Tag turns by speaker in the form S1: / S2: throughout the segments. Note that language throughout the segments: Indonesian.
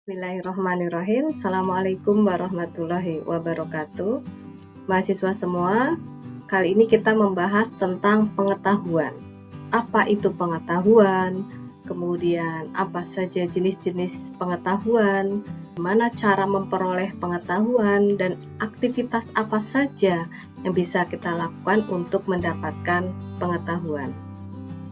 S1: Bismillahirrahmanirrahim. Assalamualaikum warahmatullahi wabarakatuh. Mahasiswa semua, kali ini kita membahas tentang pengetahuan. Apa itu pengetahuan? Kemudian apa saja jenis-jenis pengetahuan? Bagaimana cara memperoleh pengetahuan dan aktivitas apa saja yang bisa kita lakukan untuk mendapatkan pengetahuan?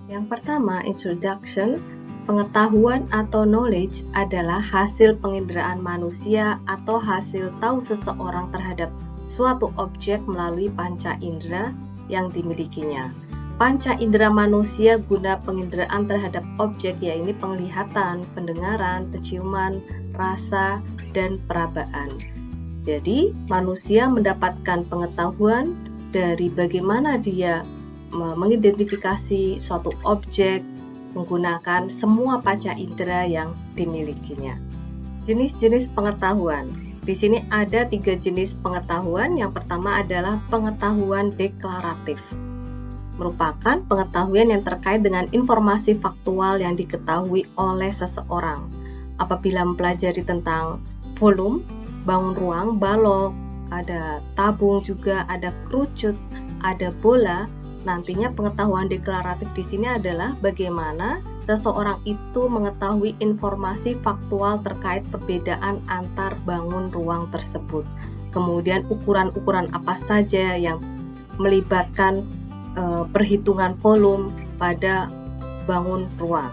S1: Yang pertama, introduction. Pengetahuan atau knowledge adalah hasil penginderaan manusia atau hasil tahu seseorang terhadap suatu objek melalui panca indera yang dimilikinya. Panca indera manusia guna penginderaan terhadap objek yaitu penglihatan, pendengaran, penciuman, rasa, dan perabaan. Jadi, manusia mendapatkan pengetahuan dari bagaimana dia mengidentifikasi suatu objek menggunakan semua panca indera yang dimilikinya. Jenis-jenis pengetahuan. Di sini ada 3 jenis pengetahuan. Yang pertama adalah pengetahuan deklaratif. Merupakan pengetahuan yang terkait dengan informasi faktual yang diketahui oleh seseorang. Apabila mempelajari tentang volume, bangun ruang, balok, ada tabung juga, ada kerucut, ada bola. Nantinya pengetahuan deklaratif di sini adalah bagaimana seseorang itu mengetahui informasi faktual terkait perbedaan antar bangun ruang tersebut. Kemudian ukuran-ukuran apa saja yang melibatkan perhitungan volume pada bangun ruang.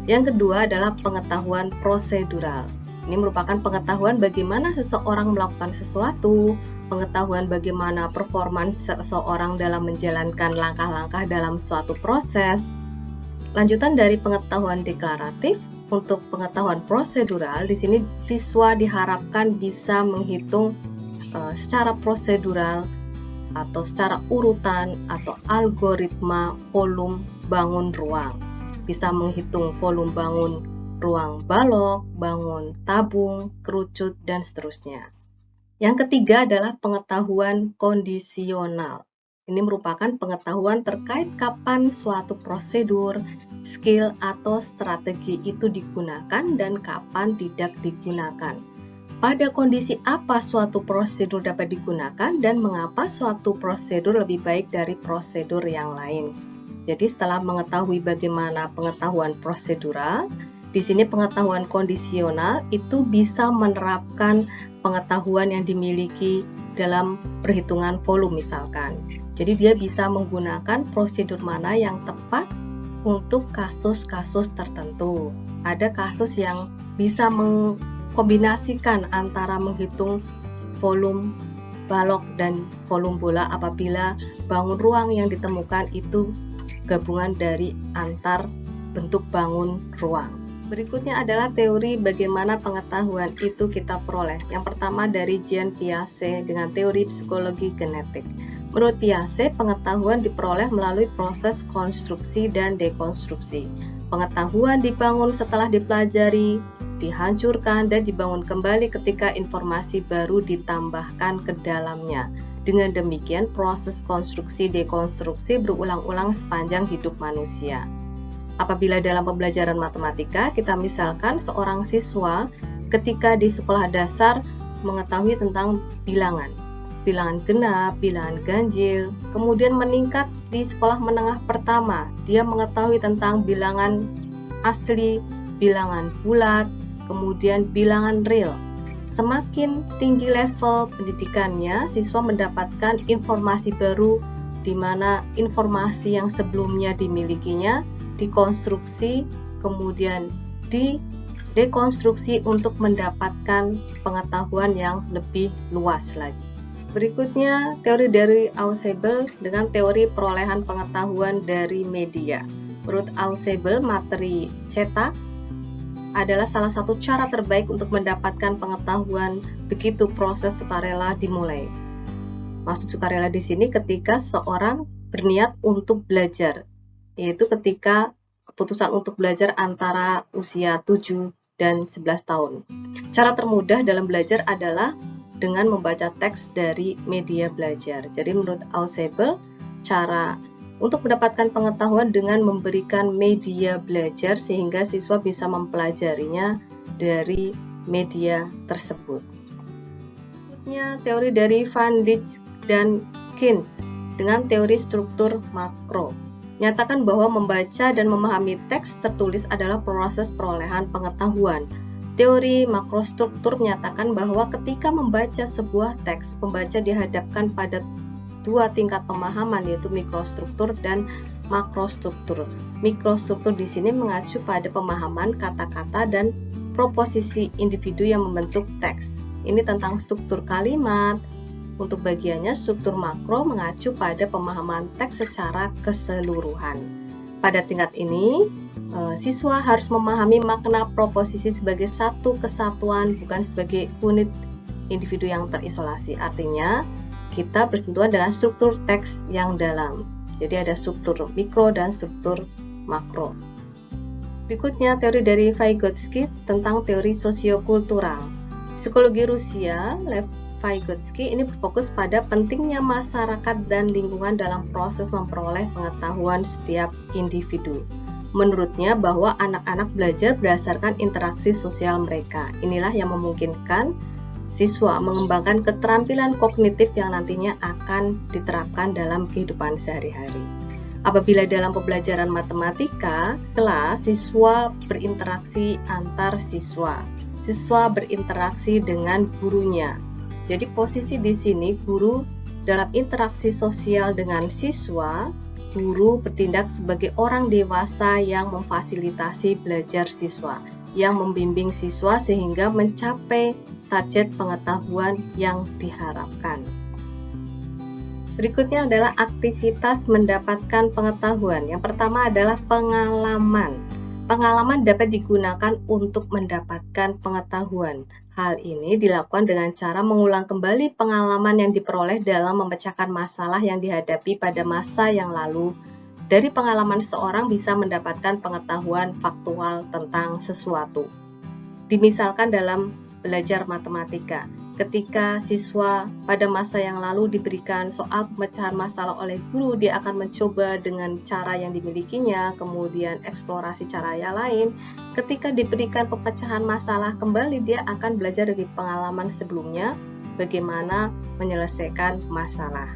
S1: Yang kedua adalah pengetahuan prosedural. Ini merupakan pengetahuan bagaimana seseorang melakukan sesuatu, pengetahuan bagaimana performance seseorang dalam menjalankan langkah-langkah dalam suatu proses. Lanjutan dari pengetahuan deklaratif, untuk pengetahuan prosedural, di sini siswa diharapkan bisa menghitung secara prosedural atau secara urutan atau algoritma volume bangun ruang. Bisa menghitung volume bangun ruang balok, bangun tabung, kerucut, dan seterusnya. Yang ketiga adalah pengetahuan kondisional. Ini merupakan pengetahuan terkait kapan suatu prosedur, skill, atau strategi itu digunakan dan kapan tidak digunakan. Pada kondisi apa suatu prosedur dapat digunakan dan mengapa suatu prosedur lebih baik dari prosedur yang lain. Jadi setelah mengetahui bagaimana pengetahuan prosedural, di sini pengetahuan kondisional itu bisa menerapkan pengetahuan yang dimiliki dalam perhitungan volume misalkan. Jadi dia bisa menggunakan prosedur mana yang tepat untuk kasus-kasus tertentu. Ada kasus yang bisa mengkombinasikan antara menghitung volume balok dan volume bola apabila bangun ruang yang ditemukan itu gabungan dari antar bentuk bangun ruang. Berikutnya adalah teori bagaimana pengetahuan itu kita peroleh. Yang pertama dari Jean Piaget dengan teori psikologi genetik. Menurut Piaget, pengetahuan diperoleh melalui proses konstruksi dan dekonstruksi. Pengetahuan dibangun setelah dipelajari, dihancurkan, dan dibangun kembali ketika informasi baru ditambahkan ke dalamnya. Dengan demikian, proses konstruksi dekonstruksi berulang-ulang sepanjang hidup manusia. Apabila dalam pembelajaran matematika, kita misalkan seorang siswa ketika di sekolah dasar mengetahui tentang bilangan genap, bilangan ganjil, kemudian meningkat di sekolah menengah pertama, dia mengetahui tentang bilangan asli, bilangan bulat, kemudian bilangan real. Semakin tinggi level pendidikannya, siswa mendapatkan informasi baru di mana informasi yang sebelumnya dimilikinya dikonstruksi, kemudian dekonstruksi untuk mendapatkan pengetahuan yang lebih luas lagi. Berikutnya, teori dari Ausubel dengan teori perolehan pengetahuan dari media. Menurut Ausubel, materi cetak adalah salah satu cara terbaik untuk mendapatkan pengetahuan begitu proses sukarela dimulai. Maksud sukarela di sini ketika seorang berniat untuk belajar, yaitu ketika keputusan untuk belajar antara usia 7 dan 11 tahun. Cara termudah dalam belajar adalah dengan membaca teks dari media belajar. Jadi menurut Ausubel, cara untuk mendapatkan pengetahuan dengan memberikan media belajar sehingga siswa bisa mempelajarinya dari media tersebut. Berikutnya, teori dari Van Dijk dan Keynes dengan teori struktur makro menyatakan bahwa membaca dan memahami teks tertulis adalah proses perolehan pengetahuan. Teori makrostruktur menyatakan bahwa ketika membaca sebuah teks, pembaca dihadapkan pada dua tingkat pemahaman, yaitu mikrostruktur dan makrostruktur. Mikrostruktur di sini mengacu pada pemahaman kata-kata dan proposisi individu yang membentuk teks. Ini tentang struktur kalimat. Untuk bagiannya, struktur makro mengacu pada pemahaman teks secara keseluruhan. Pada tingkat ini, siswa harus memahami makna proposisi sebagai satu kesatuan, bukan sebagai unit individu yang terisolasi. Artinya, kita bersentuhan dengan struktur teks yang dalam. Jadi ada struktur mikro dan struktur makro. Berikutnya, teori dari Vygotsky tentang teori sosiokultural. Psikologi Rusia, Lev Vygotsky ini berfokus pada pentingnya masyarakat dan lingkungan dalam proses memperoleh pengetahuan setiap individu. Menurutnya bahwa anak-anak belajar berdasarkan interaksi sosial mereka. Inilah yang memungkinkan siswa mengembangkan keterampilan kognitif yang nantinya akan diterapkan dalam kehidupan sehari-hari. Apabila dalam pembelajaran matematika, kelas siswa berinteraksi antar siswa. Siswa berinteraksi dengan gurunya. Jadi posisi di sini guru dalam interaksi sosial dengan siswa, guru bertindak sebagai orang dewasa yang memfasilitasi belajar siswa, yang membimbing siswa sehingga mencapai target pengetahuan yang diharapkan. Berikutnya adalah aktivitas mendapatkan pengetahuan. Yang pertama adalah pengalaman. Pengalaman dapat digunakan untuk mendapatkan pengetahuan. Hal ini dilakukan dengan cara mengulang kembali pengalaman yang diperoleh dalam memecahkan masalah yang dihadapi pada masa yang lalu. Dari pengalaman seorang bisa mendapatkan pengetahuan faktual tentang sesuatu. Dimisalkan dalam belajar matematika, ketika siswa pada masa yang lalu diberikan soal pemecahan masalah oleh guru, dia akan mencoba dengan cara yang dimilikinya, kemudian eksplorasi cara yang lain. Ketika diberikan pemecahan masalah kembali, dia akan belajar dari pengalaman sebelumnya bagaimana menyelesaikan masalah.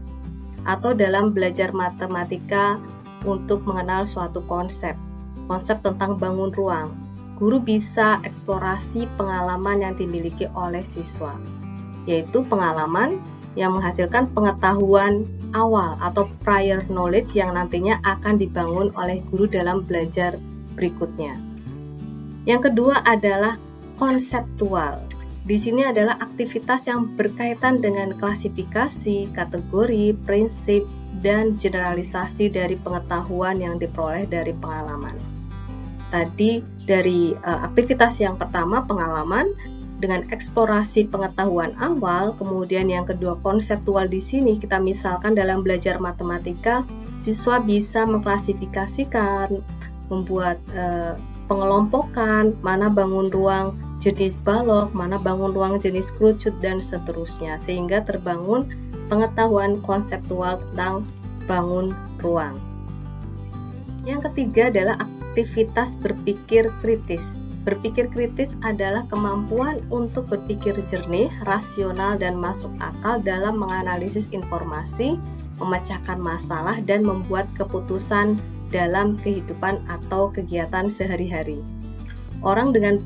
S1: Atau dalam belajar matematika untuk mengenal suatu konsep tentang bangun ruang, guru bisa eksplorasi pengalaman yang dimiliki oleh siswa, yaitu pengalaman yang menghasilkan pengetahuan awal atau prior knowledge yang nantinya akan dibangun oleh guru dalam belajar berikutnya. Yang kedua adalah konseptual. Di sini adalah aktivitas yang berkaitan dengan klasifikasi, kategori, prinsip, dan generalisasi dari pengetahuan yang diperoleh dari pengalaman. Tadi dari aktivitas yang pertama pengalaman dengan eksplorasi pengetahuan awal, kemudian yang kedua konseptual. Di sini kita misalkan dalam belajar matematika, siswa bisa mengklasifikasikan, membuat pengelompokan, mana bangun ruang jenis balok, mana bangun ruang jenis kerucut, dan seterusnya, sehingga terbangun pengetahuan konseptual tentang bangun ruang. Yang ketiga adalah aktivitas berpikir kritis. Berpikir kritis adalah kemampuan untuk berpikir jernih, rasional, dan masuk akal dalam menganalisis informasi, memecahkan masalah, dan membuat keputusan dalam kehidupan atau kegiatan sehari-hari. Orang dengan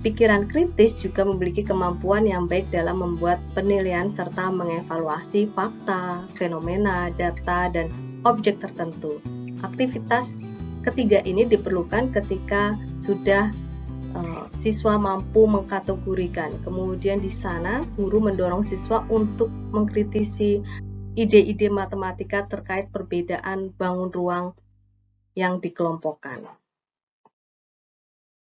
S1: pikiran kritis juga memiliki kemampuan yang baik dalam membuat penilaian serta mengevaluasi fakta, fenomena, data, dan objek tertentu. Aktivitas ketiga ini diperlukan ketika sudah siswa mampu mengkategorikan. Kemudian di sana guru mendorong siswa untuk mengkritisi ide-ide matematika terkait perbedaan bangun ruang yang dikelompokkan.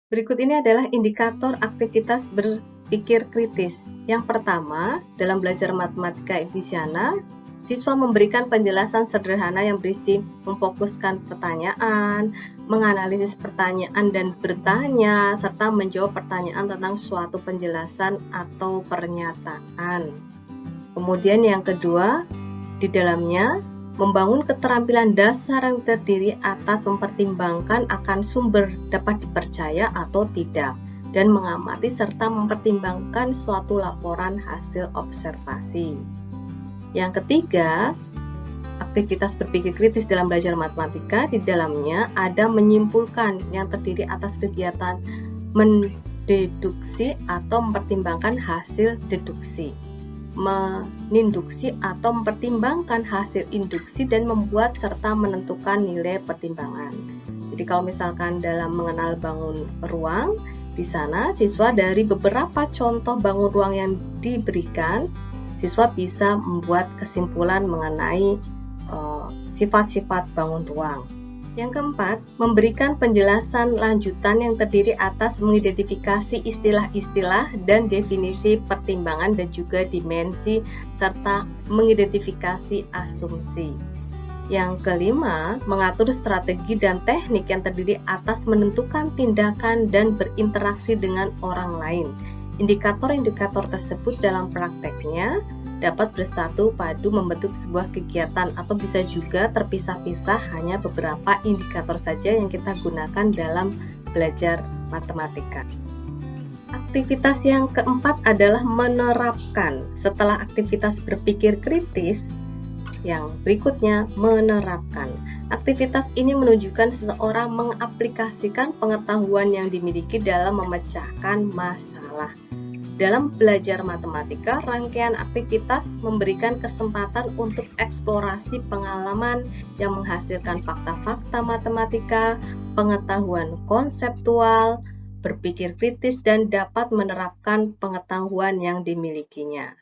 S1: Berikut ini adalah indikator aktivitas berpikir kritis. Yang pertama, dalam belajar matematika Efisiana, siswa memberikan penjelasan sederhana yang berisi memfokuskan pertanyaan, menganalisis pertanyaan dan bertanya, serta menjawab pertanyaan tentang suatu penjelasan atau pernyataan. Kemudian yang kedua, di dalamnya Membangun keterampilan dasar yang terdiri atas mempertimbangkan akan sumber dapat dipercaya atau tidak, dan mengamati serta mempertimbangkan suatu laporan hasil observasi. Yang ketiga, aktivitas berpikir kritis dalam belajar matematika, di dalamnya ada menyimpulkan yang terdiri atas kegiatan mendeduksi atau mempertimbangkan hasil deduksi, meninduksi atau mempertimbangkan hasil induksi, dan membuat serta menentukan nilai pertimbangan. Jadi kalau misalkan dalam mengenal bangun ruang, di sana siswa dari beberapa contoh bangun ruang yang diberikan, siswa bisa membuat kesimpulan mengenai sifat-sifat bangun ruang. Yang keempat, memberikan penjelasan lanjutan yang terdiri atas mengidentifikasi istilah-istilah dan definisi pertimbangan dan juga dimensi, serta mengidentifikasi asumsi. Yang kelima, mengatur strategi dan teknik yang terdiri atas menentukan tindakan dan berinteraksi dengan orang lain. Indikator-indikator tersebut dalam prakteknya dapat bersatu padu membentuk sebuah kegiatan, atau bisa juga terpisah-pisah, hanya beberapa indikator saja yang kita gunakan dalam belajar matematika. Aktivitas yang keempat adalah menerapkan. Setelah aktivitas berpikir kritis, yang berikutnya menerapkan. Aktivitas ini menunjukkan seseorang mengaplikasikan pengetahuan yang dimiliki dalam memecahkan masalah. Dalam belajar matematika, rangkaian aktivitas memberikan kesempatan untuk eksplorasi pengalaman yang menghasilkan fakta-fakta matematika, pengetahuan konseptual, berpikir kritis, dan dapat menerapkan pengetahuan yang dimilikinya.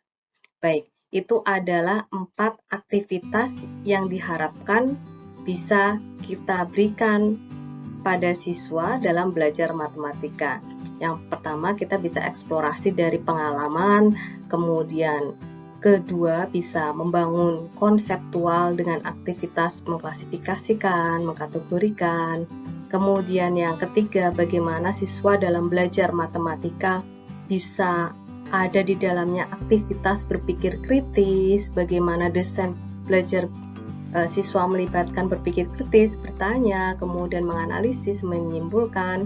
S1: Baik, itu adalah 4 aktivitas yang diharapkan bisa kita berikan pada siswa dalam belajar matematika. Yang pertama, kita bisa eksplorasi dari pengalaman, kemudian kedua bisa membangun konseptual dengan aktivitas mengklasifikasikan, mengkategorikan. Kemudian yang ketiga, bagaimana siswa dalam belajar matematika bisa ada di dalamnya aktivitas berpikir kritis, bagaimana desain belajar siswa melibatkan berpikir kritis, bertanya, kemudian menganalisis, menyimpulkan.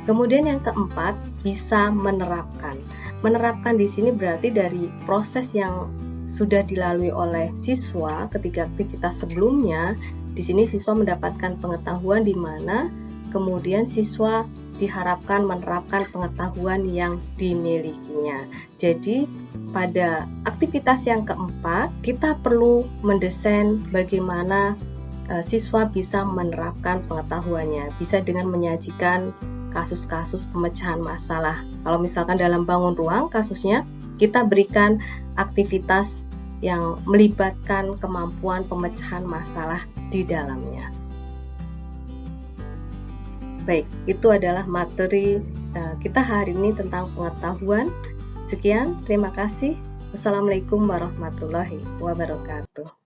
S1: Kemudian yang keempat, bisa menerapkan. Menerapkan di sini berarti dari proses yang sudah dilalui oleh siswa ketika aktivitas sebelumnya. Di sini siswa mendapatkan pengetahuan di mana kemudian siswa diharapkan menerapkan pengetahuan yang dimilikinya. Jadi pada aktivitas yang keempat, kita perlu mendesain bagaimana siswa bisa menerapkan pengetahuannya, bisa dengan menyajikan kasus-kasus pemecahan masalah. Kalau misalkan dalam bangun ruang, kasusnya kita berikan aktivitas yang melibatkan kemampuan pemecahan masalah di dalamnya. Baik, itu adalah materi kita hari ini tentang pengetahuan. Sekian, terima kasih. Wassalamualaikum warahmatullahi wabarakatuh.